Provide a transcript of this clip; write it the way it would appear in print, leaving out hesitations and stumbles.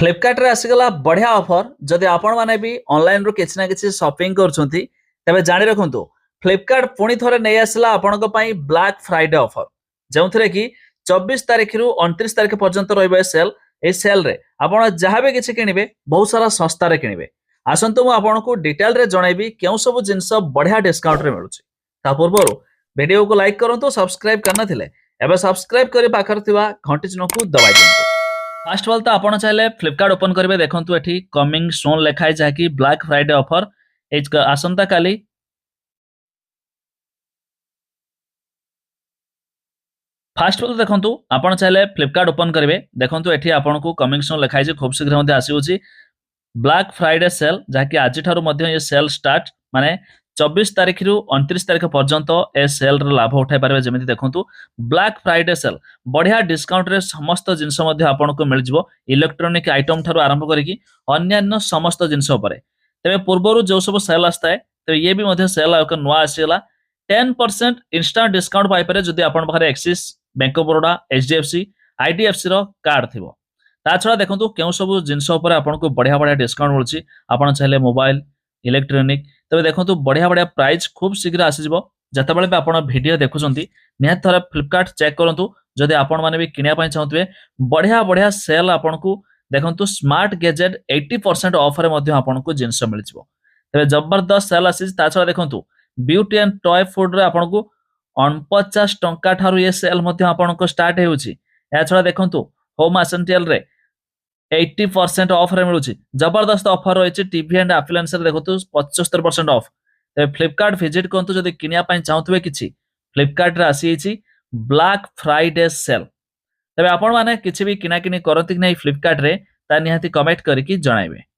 फ्लिपकार्ट रे आसीगला बढ़िया ऑफर जदि आपण माने भी ऑनलाइन रो किछि ना किछि शॉपिंग करछंती तबे जानि रखंतु फ्लिपकार्ट पुणी थरे नै आसला आपणक पई ब्लैक फ्राइडे ऑफर जोंथरे कि 24 तारिख रु 29 तारिख पर्यंत रहबे सेल ए सेल रे आपण जहां भी किछि किनिबे बहुत सारा सस्ता रे किनिबे आसंतु मु आपणकु डिटेल रे जणाइबी केउ सब जिंस बढ़िया डिस्काउंट रे मिलुछि ता पूर्वरु वीडियो को लाइक करंतु सब्सक्राइब करना थिले एबे सब्सक्राइब करी पाखर थिबा घंटी चिन्ह को दबाइ दियंतु। फास्ट ऑफ ऑल तो आपण चाहे फ्लिपकार्ट ओपन करेंगे देखो ये कमिंग सोन लिखाई जहाँकि ब्लैक फ्राइडे ऑफर आसंता काली फास्ट ऑफ ऑल देखो आपण चाहे फ्लिपकार्ट ओपन करेंगे देखो ये आपन को कमिंग सोन लिखाई खूब शीघ्र आसूँ ब्लैक फ्राइडे सेल जहाँकि आज ये सेल स्टार्ट माने 24 तारिख रु 29 तारिख पर्यंत ए सेल लाभ उठाई पारे जमी देखो ब्लैक फ्राइडे सेल बढ़िया डिस्काउंट रे समस्त जिनस आपन को मिल जिवो इलेक्ट्रोनिक आइटम ठारू आरंभ करिकी अन्यान्य समस्त जिनस उपरे तेबे पूर्वरु जो सब सेल आस्ता है तो ये भी मध्य सेल एक नुआ आसीला 10% इंस्टांट डिस्काउंट पाई पारे जदि आपन पाखरे Axis bank of Baroda HDFC IDFC रो कार्ड थिबो ता छड़ा देखंतु केउ सब जिनस उपरे आपन को बढ़िया बढ़िया डिस्काउंट मिलछि आपन चाहे मोबाइल इलेक्ट्रोनिक तबे देखंतु बढ़िया बढ़िया प्राइस खूब शीघ्र आसीजिवो जतबेले भी आपण वीडियो देखुछंती निहात थरे फ्लिपकार्ट चेक करंतु जदि आपण माने भी किनिया पय चाहतबे बढ़िया बढ़िया सेल आपण को देखंतु स्मार्ट गैजेट 80% ऑफर रे मध्ये आपण को जिंस मिल जिवो तबे जबरदस्त सेल आसीज ता छड़ा देखंतु ब्यूटी एंड टॉय फूड रे आपण को 49 टंका ठारू ये सेल मध्ये आपण को स्टार्ट हेउची या छड़ा देखंतु होम एसेंशियल रे 80% ऑफ रे मिलुची जबरदस्त ऑफर रही टीवी एंड एप्लायंस रे देखो 75% ऑफ फ्लिपकार्ट विजिट करंतु जदि किनिया पय चाहतबे किछि फ्लिपकार्ट रे आसी ब्लैक फ्राइडे सेल तबे आपण माने किछि भी किना किनी करंती कि नै फ्लिपकार्ट रे ता निहाती कमेंट करिकी जणाइबे।